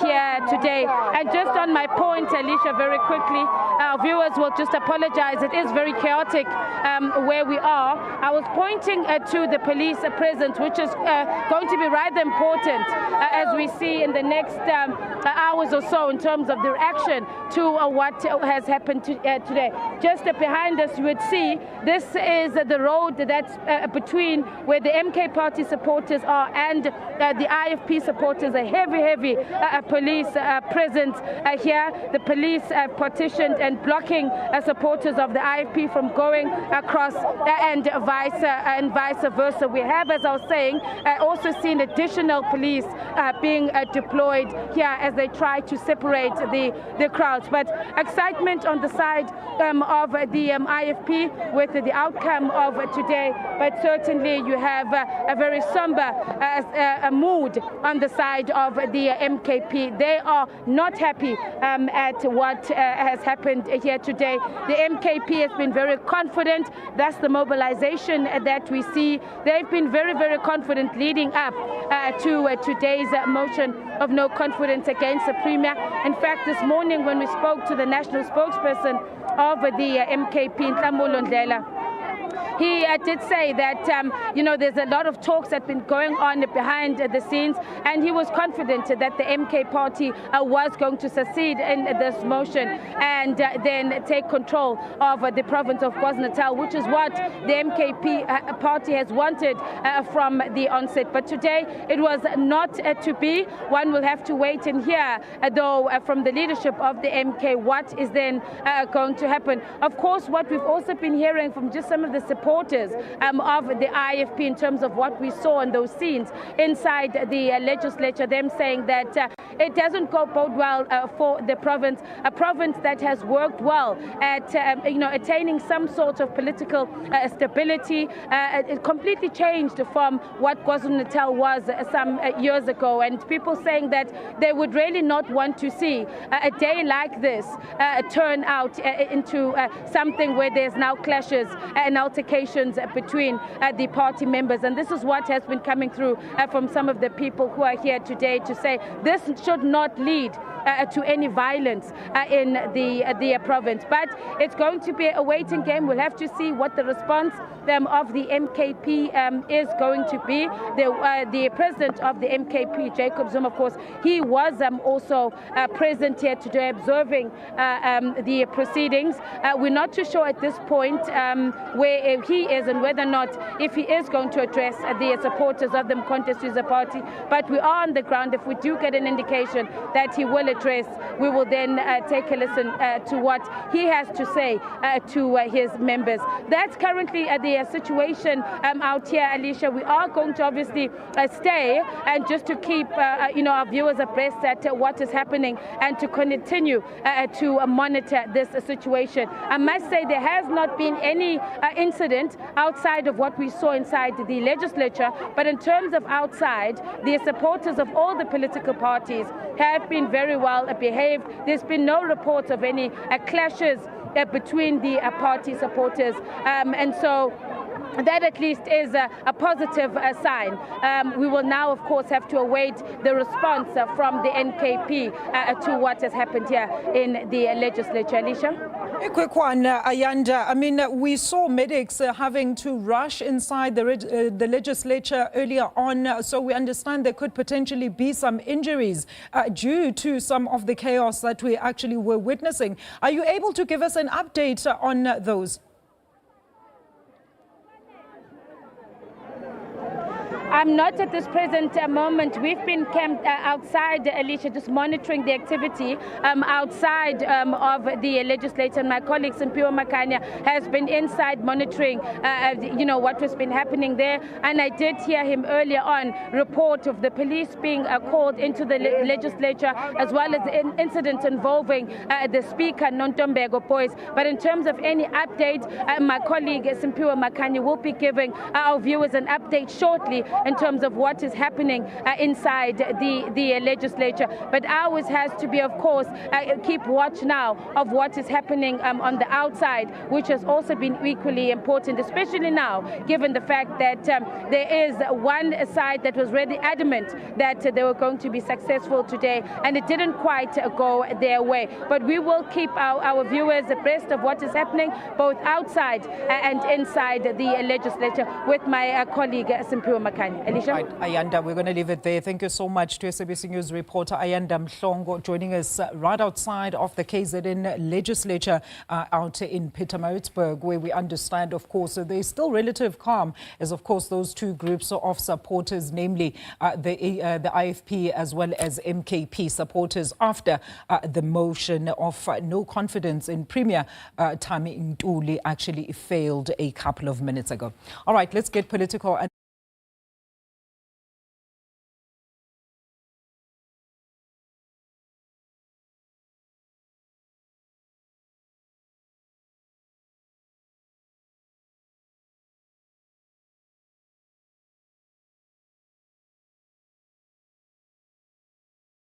here today. And just on my point, Alicia, very quickly, our viewers will just apologize. It is very chaotic where we are. I was pointing to the police presence, which is going to be rather important as we see in the next hours or so in terms of the reaction to what has happened today. Just behind us, you would see this is the road that's between where the MK Party supporters are and the IFP supporters. A heavy police presence here. The police partitioned and blocking supporters of the IFP from going across and vice versa. We have, as I was saying, also seen additional police being deployed here as they try to separate the crowds. But excitement on the side of the IFP with the outcome of today, but certainly you have a very somber mood on the side of the MKP. They are not happy at what has happened here today. The MKP has been very confident. That's the mobilization that we see. They've been very confident leading up to today's motion of no confidence against the Premier. In fact, this morning when we spoke to the national spokesperson of the MKP, Ndlela, he did say that, you know, there's a lot of talks that have been going on behind the scenes, and he was confident that the MK party was going to succeed in this motion and then take control of the province of KwaZulu-Natal, which is what the MKP party has wanted from the onset. But today it was not to be. One will have to wait and hear, though, from the leadership of the MK what is then going to happen. Of course, what we've also been hearing from just some of the supporters of the IFP in terms of what we saw in those scenes inside the legislature, them saying that it doesn't bode well for the province, a province that has worked well at attaining some sort of political stability. It completely changed from what KwaZulu-Natal was some years ago, and people saying that they would really not want to see a day like this turn out into something where there's now clashes and altercations between the party members. And this is what has been coming through from some of the people who are here today to say this should not lead to any violence in the province. But it's going to be a waiting game. We'll have to see what the response of the MKP is going to be. The president of the MKP, Jacob Zuma, of course, he was also present here today observing the proceedings. We're not too sure at this point where he is and whether or not if he is going to address the supporters of the uMkhonto Sizwe Party. But we are on the ground. If we do get an indication that he will address, we will then take a listen to what he has to say to his members. That's currently the situation out here, Alicia. We are going to obviously stay and just to keep our viewers abreast at what is happening and to continue to monitor this situation. I must say there has not been any incident outside of what we saw inside the legislature, but in terms of outside, the supporters of all the political parties have been very well behaved. There's been no reports of any clashes between the party supporters, and so that at least is a positive sign. We will now, of course, have to await the response from the NKP to what has happened here in the legislature. Alicia? A quick one, Ayanda. I mean, we saw medics having to rush inside the legislature earlier on, so we understand there could potentially be some injuries due to some of the chaos that we actually were witnessing. Are you able to give us an update on those? I'm not at this present moment. We've been camped outside, Alicia, just monitoring the activity outside of the legislature. And my colleague, Simpiwe Makanya, has been inside monitoring, what has been happening there. And I did hear him earlier on report of the police being called into the legislature, as well as incidents involving the speaker, Nontombego Boys. But in terms of any update, my colleague, Simpiwe Makanya, will be giving our viewers an update shortly in terms of what is happening inside the legislature. But ours has to be, of course, keep watch now of what is happening on the outside, which has also been equally important, especially now, given the fact that there is one side that was really adamant that they were going to be successful today, and it didn't quite go their way. But we will keep our viewers abreast of what is happening, both outside and inside the legislature, with my colleague, Simpiwe Makanya. Alicia? Right, Ayanda, we're going to leave it there. Thank you so much to SABC News reporter Ayanda Mhlongo joining us right outside of the KZN legislature out in Pietermaritzburg, where we understand, of course, there's still relative calm as, of course, those two groups of supporters, namely the IFP as well as MKP supporters, after the motion of no confidence in Premier Thami Ntuli actually failed a couple of minutes ago. All right, let's get political.